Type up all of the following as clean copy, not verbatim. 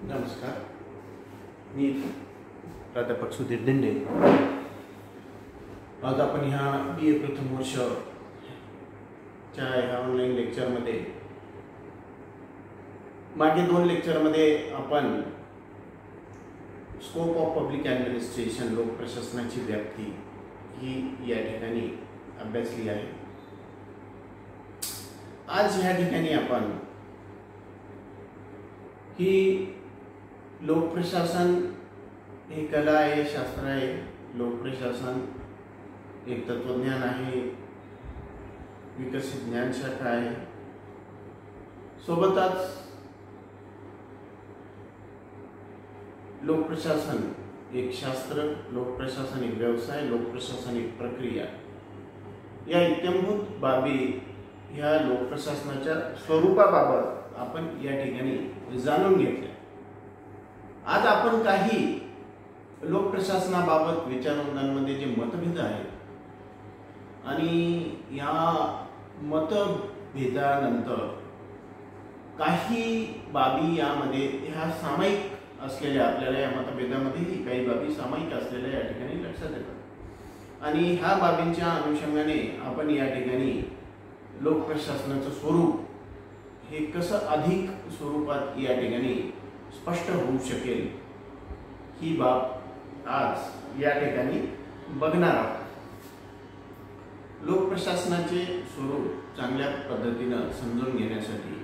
नमस्कार, मी प्राध्यापक सुधीर दिंडे। आज आपण ह्या BA प्रथम वर्षच्या ह्या ऑनलाईन लेक्चरमध्ये मागे 2 लेक्चरमध्ये आपण स्कोप ऑफ पब्लिक ॲडमिनिस्ट्रेशन लोक प्रशासनाची व्याप्ती ही या ठिकाणी अभ्यासली आहे। आज ह्या ठिकाणी आपण ही लोक प्रशासन एक कला आहे, शास्त्र आहे। लोक प्रशासन एक तत्वज्ञान आहे, विकसित ज्ञानशाखा आहे। सोबतच लोक प्रशासन एक शास्त्र, लोक प्रशासन एक व्यवसाय, लोक प्रशासन एक प्रक्रिया, या इत्थंभूत बाबी ह्या लोक प्रशासनाच्या स्वरूपाबाबत आपण या ठिकाणी जाणून घेतले। आज आपण काही लोक प्रशासनाबाबत विचारवंतांमध्ये जे मतभेद आहेत आणि या मतभेदानंतर काही बाबी यामध्ये ह्या सामायिक असलेल्या, आपल्याला या मतभेदामध्येही काही बाबी सामायिक असलेल्या या ठिकाणी लक्षात येतात आणि ह्या बाबींच्या अनुषंगाने आपण या ठिकाणी लोक प्रशासनाचं स्वरूप हे कसं अधिक स्वरूपात या ठिकाणी स्पष्ट होऊ शकेल ही बाब आज या ठिकाणी बघणार आहोत। लोक प्रशासनाचे स्वरूप चांगल्या पद्धतीने समजून घेण्यासाठी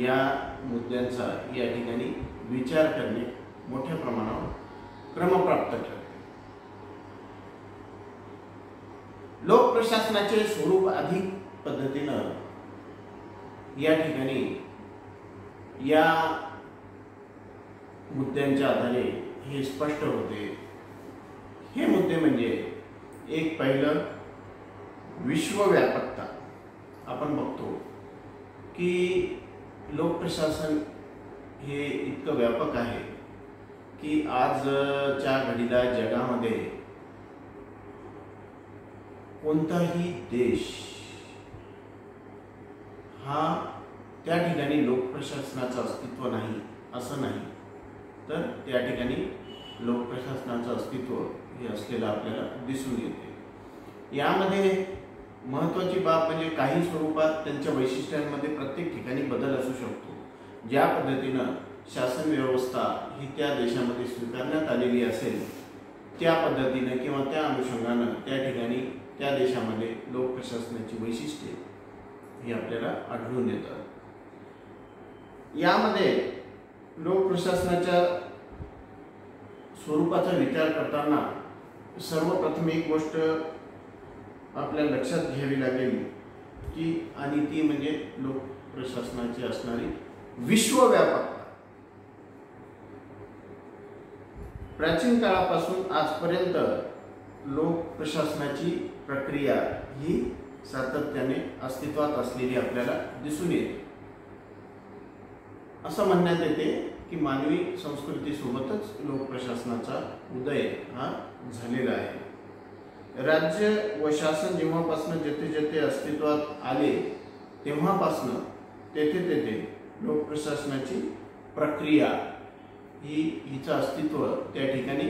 या मुद्द्यांचा या ठिकाणी विचार करणे मोठ्या प्रमाणावर क्रमप्राप्त ठरते। लोक प्रशासनाचे स्वरूप अधिक पद्धतीने या ठिकाणी या मुद्द्यांच्या आधारे हे स्पष्ट होते। हे मुद्दे म्हणजे एक पहिलं विश्वव्यापकता। आपण बघतो की लोक प्रशासन हे इतकं व्यापक आहे की आजच्या घडीला जगामध्ये कोणताही देश हा त्या ठिकाणी लोक प्रशासनाचं अस्तित्व नाही असं नाही, तर त्या ठिकाणी लोक प्रशासनाचं अस्तित्व हे असलेलं आपल्याला दिसून येते। यामध्ये महत्त्वाची बाब म्हणजे काही स्वरूपात त्यांच्या वैशिष्ट्यांमध्ये प्रत्येक ठिकाणी बदल असू शकतो। ज्या पद्धतीनं शासन व्यवस्था ही त्या देशामध्ये स्वीकारण्यात आलेली असेल त्या पद्धतीनं किंवा त्या अनुषंगानं त्या ठिकाणी त्या देशामध्ये लोक प्रशासनाची वैशिष्ट्ये ही आपल्याला आढळून येतात। यामध्ये लोक प्रशासनाच्या स्वरूपाचा विचार करताना सर्वप्रथम एक गोष्ट आपल्या लक्षात घ्यावी लागेल की आणि ती म्हणजे लोक प्रशासनाची असणारी विश्वव्यापकता। प्राचीन काळापासून आजपर्यंत लोक प्रशासनाची प्रक्रिया ही सातत्याने अस्तित्वात असलेली आपल्याला दिसून येते। असं म्हणण्यात येते की मानवी संस्कृतीसोबतच लोक प्रशासनाचा उदय हा झालेला आहे। राज्य व शासन जेव्हापासून जेथे जेथे अस्तित्वात आले तेव्हापासून तेथे तेथे लोक प्रशासनाची प्रक्रिया ही हिचं अस्तित्व त्या ठिकाणी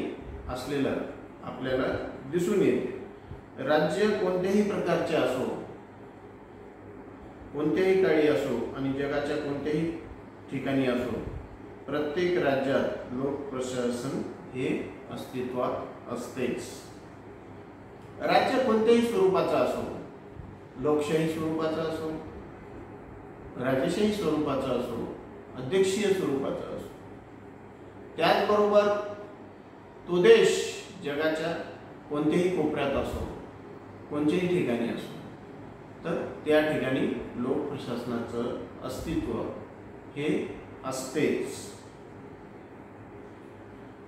असलेलं आपल्याला दिसून येते। राज्य कोणत्याही प्रकारचे असो, कोणत्याही काळी असो आणि जगाच्या कोणत्याही ठिकाणी असो, प्रत्येक राज्यात लोक प्रशासन हे अस्तित्वात असतेच। राज्य कोणत्याही स्वरूपाचा असो, लोकशाही स्वरूपाचा असो, राजशाही स्वरूपाचा असो, अध्यक्षीय स्वरूपाचा असो, त्याचबरोबर तो देश जगाच्या कोणत्याही कोपऱ्यात असो, कोणत्याही ठिकाणी असो, तर त्या ठिकाणी लोक प्रशासनाचं अस्तित्व हे असतेच।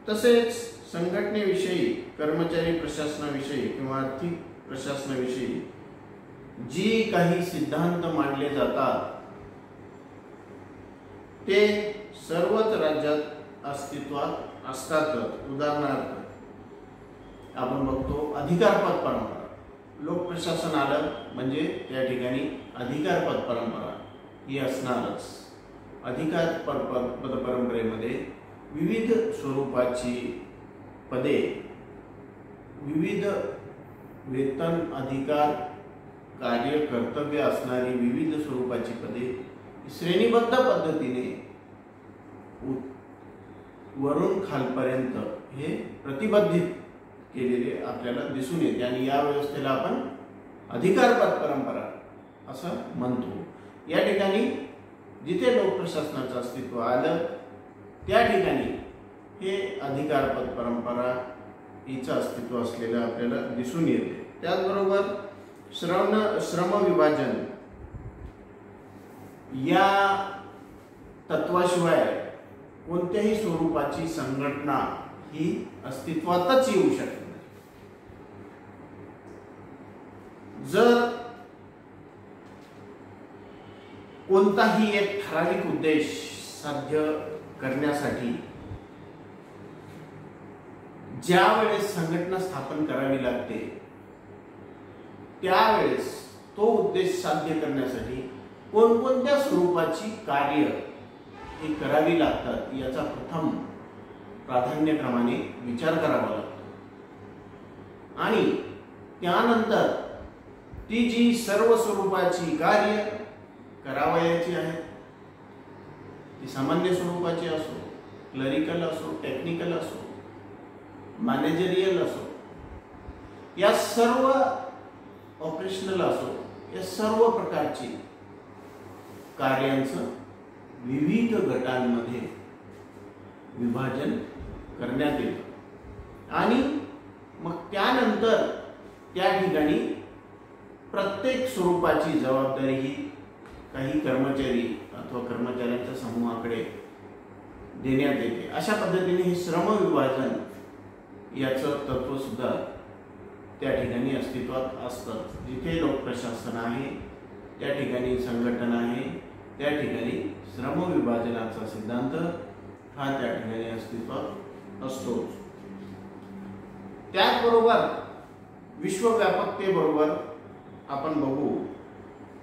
तसेच संघटनेविषयी, कर्मचारी प्रशासनाविषयी किंवा आर्थिक प्रशासनाविषयी जी काही सिद्धांत मांडले जातात ते सर्वच राज्यात अस्तित्वात असतातच। उदाहरणार्थ आपण बघतो अधिकारपद परंपरा। लोक प्रशासन आलं म्हणजे त्या ठिकाणी अधिकारपद परंपरा ही असणारच। अधिकार पदपरंपरेमध्ये विविध स्वरूपाची पदे, विविध वेतन, अधिकार, कार्य, कर्तव्य असणारी विविध स्वरूपाची पदे श्रेणीबद्ध पद्धतीने वरून खालपर्यंत हे प्रतिबंधित केलेले आपल्याला दिसून येते आणि या व्यवस्थेला आपण अधिकार परंपरा असं म्हणतो. या ठिकाणी जिथे लोकप्रशासनाचं अस्तित्व आलं त्या ठिकाणी हे अधिकार परंपरा हिचं अस्तित्व असलेलं आपल्याला दिसून येते. त्याचबरोबर श्रम विभाजन या तत्वाशिवाय कोणत्याही स्वरूपाची संघटना ही अस्तित्वातच येऊ शकत नाही. जर कोणताही एक ठराविक उद्देश साध्य करण्यासाठी ज्या वेळेस संघटना स्थापन करावी लागते त्यावेळेस तो उद्देश साध्य करण्यासाठी कोणकोणत्या स्वरूपाची कार्य ही करावी लागतात याचा प्रथम प्राधान्यक्रमाने विचार करावा लागतो आणि त्यानंतर ती जी सर्व स्वरूपाची कार्य करावयाची आहेत ती सामान्य स्वरूपाची असो, क्लरिकल असो, टेक्निकल असो, मॅनेजरियल असो, या सर्व ऑपरेशनल असो, या सर्व प्रकारची कार्यांचं विविध गटांमध्ये विभाजन करण्यात येतं आणि मग त्यानंतर त्या ठिकाणी प्रत्येक स्वरूपाची जबाबदारी ही काही कर्मचारी अथवा कर्मचाऱ्यांच्या समूहाकडे देण्यात येते. अशा पद्धतीने हे श्रम विभाजन याचं तत्व सुद्धा त्या ठिकाणी अस्तित्वात असतं. जिथे लोकप्रशासन आहे त्या ठिकाणी संघटना आहे, त्या ठिकाणी श्रम विभाजनाचा सिद्धांत हा त्या ठिकाणी अस्तित्वात असतो. त्याचबरोबर विश्वव्यापकतेबरोबर आपण बघू,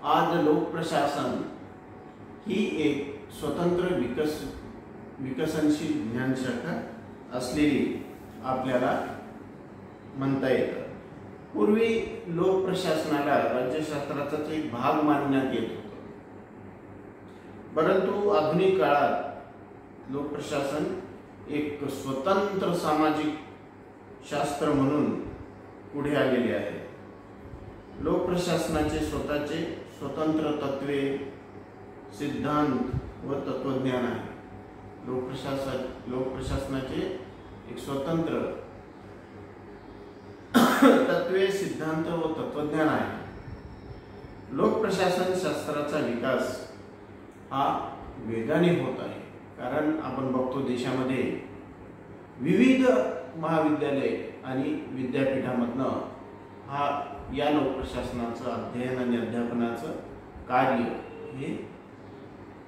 आज लोकप्रशासन ही एक स्वतंत्र विकसनशील ज्ञानशाखा असलेली आपल्याला म्हणता येतं. पूर्वी लोकप्रशासनाला राज्यशास्त्राचाच एक भाग मानण्यात येत होतं, परंतु आधुनिक काळात लोकप्रशासन एक स्वतंत्र सामाजिक शास्त्र म्हणून पुढे आलेले आहे. लोकप्रशासनाचे स्वतःचे स्वतंत्र तत्वे, सिद्धांत व तत्वज्ञान आहे. लोकप्रशासनाचे एक स्वतंत्र तत्वे, सिद्धांत व तत्वज्ञान आहे. लोकप्रशासन शास्त्राचा विकास हा वेगाने होत आहे, कारण आपण बघतो देशामध्ये विविध महाविद्यालय आणि विद्यापीठामधनं हा या लोकप्रशासनाचं अध्ययन आणि अध्यापनाचं कार्य हे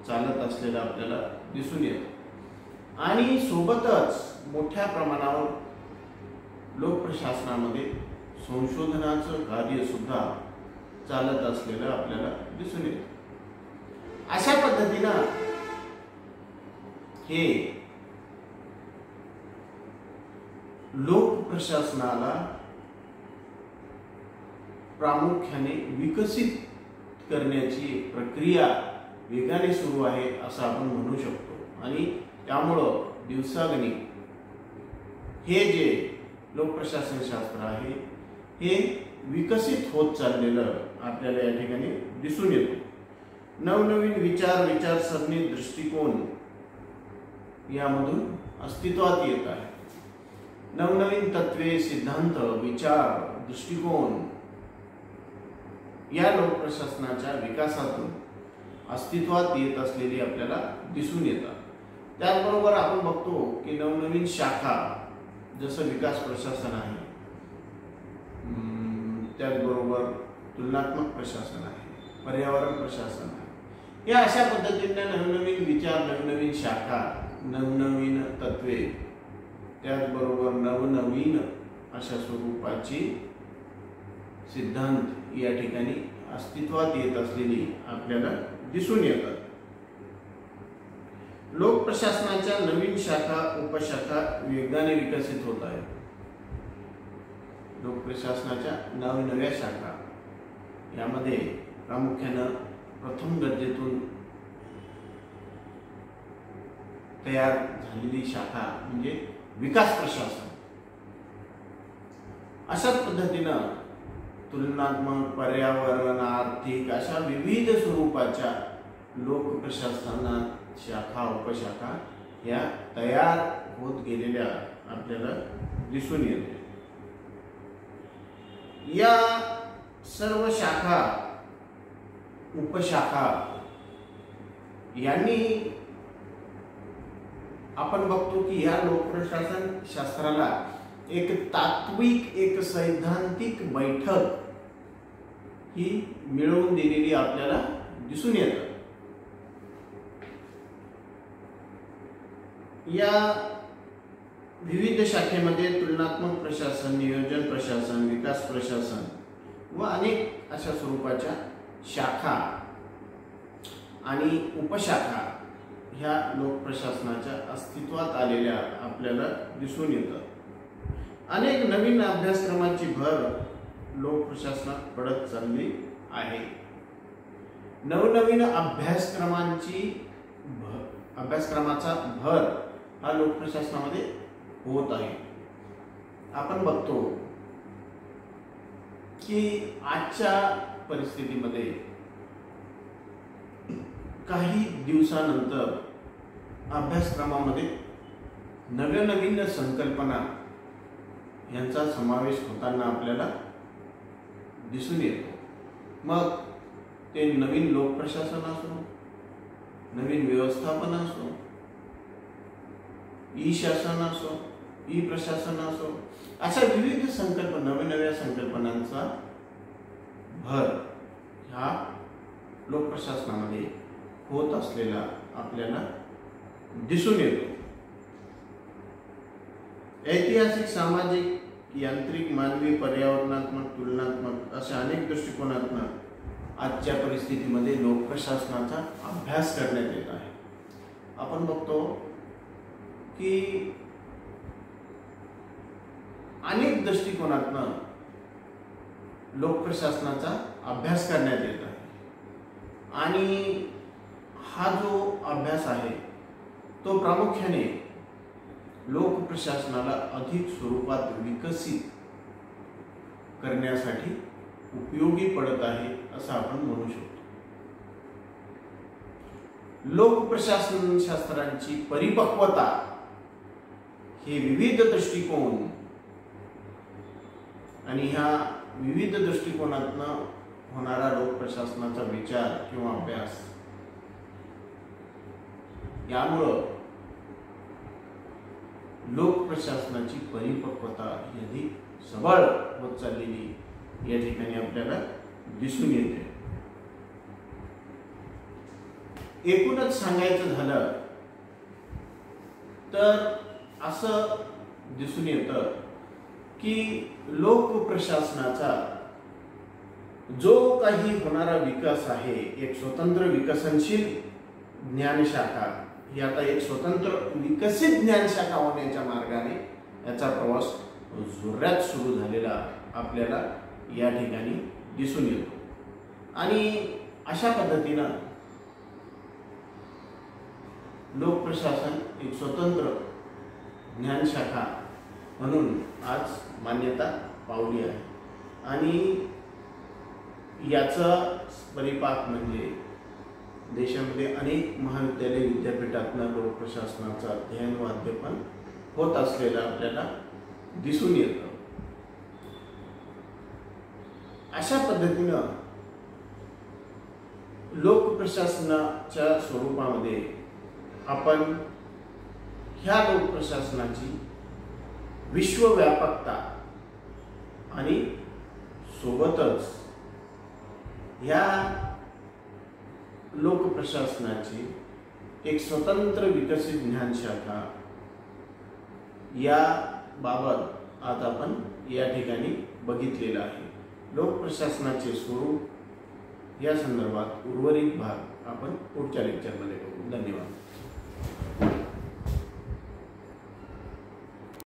चालत असलेलं आपल्याला दिसून येतं आणि सोबतच मोठ्या प्रमाणावर लोकप्रशासनामध्ये संशोधनाचं कार्य सुद्धा चालत असलेलं आपल्याला दिसून येतं. अशा पद्धतीनं हे लोकप्रशासनाला प्रामुख्याने विकसित करण्याची एक प्रक्रिया वेगाने सुरू आहे असं आपण म्हणू शकतो आणि त्यामुळं दिवसागणिक हे जे लोकप्रशासन शास्त्र आहे हे विकसित होत चाललेलं आपल्याला या ठिकाणी दिसून येतो. नवनवीन विचारसरणी, दृष्टिकोन यामधून अस्तित्वात येत आहे. नवनवीन तत्वे, सिद्धांत, विचार, दृष्टिकोन या लोकप्रशासनाच्या विकासातून अस्तित्वात येत असलेली आपल्याला दिसून येतात. त्याचबरोबर आपण बघतो की नवनवीन शाखा जसं विकास प्रशासन आहे, त्याचबरोबर तुलनात्मक प्रशासन आहे, पर्यावरण प्रशासन आहे. या अशा पद्धतीने नवनवीन विचार, नवनवीन शाखा, नवनवीन तत्वे, त्याचबरोबर नवनवीन अशा स्वरूपाची सिद्धांत या ठिकाणी अस्तित्वात येत असलेली आपल्याला दिसून येतात. लोक प्रशासनाच्या नवीन शाखा उपशाखा वेगाने विकसित होत आहेत. लोक प्रशासनाच्या नवनव्या शाखा यामध्ये प्रामुख्यानं प्रथम दर्जेतून तयार झालेली शाखा म्हणजे विकास प्रशासन. अशाच पद्धतीनं तुलनात्मक, पर्यावरण, आर्थिक अशा विविध स्वरूपाच्या लोक प्रशासनात शाखा उपशाखा या तयार होत गेलेल्या आपल्याला दिसून येते. या सर्व शाखा उपशाखा यांनी आपण बघतो की या लोकप्रशासन शास्त्राला एक तात्विक, एक सैद्धांतिक बैठक ही मिळवून दिलेली आपल्याला दिसून येतं. या विविध शाखेमध्ये तुलनात्मक प्रशासन, नियोजन प्रशासन, विकास प्रशासन व अनेक अशा स्वरूपाच्या शाखा आणि उपशाखा ह्या लोक प्रशासनाच्या अस्तित्वात आलेल्या आपल्याला दिसून येतात. अनेक नवीन अभ्यासक्रमांची भर लोक प्रशासनात पडत चालली आहे. नवनवीन अभ्यासक्रमाचा भर हा लोक प्रशासनामध्ये होत आहे. आपण बघतो की आजच्या परिस्थितीमध्ये काही दिवसानंतर अभ्यासक्रमामध्ये नवीन संकल्पना यांचा समावेश होताना आपल्याला दिसून येतो. मग ते नवीन लोक प्रशासन असो, नवीन व्यवस्थापन असो, ई शासन असो, ई प्रशासन असो, अशा विविध नव्या संकल्पनांचा भर ह्या लोक प्रशासनामध्ये होत असलेला आपल्याला दिसून येतो. ऐतिहासिक, सामाजिक, यांत्रिक, मानवी, पर्यावरणात्मक, तुलनात्मक अशा अनेक दृष्टिकोनातून आजच्या परिस्थितीमध्ये लोक प्रशासनाचा अभ्यास करण्यात येत आहे. आपण बघतो की अनेक दृष्टिकोनातून लोक प्रशासनाचा अभ्यास करण्यात येत आहे आणि हा जो अभ्यास आहे तो प्रामुख्याने लोक प्रशासनाला अधिक स्वरूपात विकसित करण्यासाठी उपयोगी पडत आहे असं आपण म्हणू शकतो. लोक प्रशासन शास्त्रांची परिपक्वता हे विविध दृष्टिकोन आणि ह्या विविध दृष्टिकोनातून होणारा लोक प्रशासनाचा विचार किंवा अभ्यास यामुळं लोक प्रशासनाची परिपक्वता ही अधिक सबळ होत चाललेली या ठिकाणी आपल्याला दिसून येते. एकूणच सांगायचं झालं तर असं दिसून येतं की लोक प्रशासनाचा जो काही होणारा विकास आहे, एक स्वतंत्र विकसनशील ज्ञानशाखा ही आता एक स्वतंत्र विकसित ज्ञानशाखा होण्याच्या मार्गाने याचा प्रवास जोरात सुरू झालेला आपल्याला या ठिकाणी दिसून येतो. आणि अशा पद्धतीनं लोक प्रशासन एक स्वतंत्र ज्ञानशाखा म्हणून आज मान्यता पावली आहे आणि याचा परिपाक म्हणजे देशामध्ये अनेक महाविद्यालय विद्यापीठातून लोक प्रशासनाचं अध्ययन व अध्यापन होत असलेलं आपल्याला दिसून येतं. अशा पद्धतीनं लोक प्रशासनाच्या स्वरूपामध्ये आपण ह्या लोक प्रशासनाची विश्वव्यापकता आणि सोबतच ह्या लोक प्रशासनाची एक स्वतंत्र विकसित ज्ञानशाखा या बाबत आज आपण या ठिकाणी बघितलेलं आहे. लोक प्रशासनाचे स्वरूप या संदर्भात उर्वरित भाग आपण पुढच्या लेक्चरमध्ये बघू. धन्यवाद.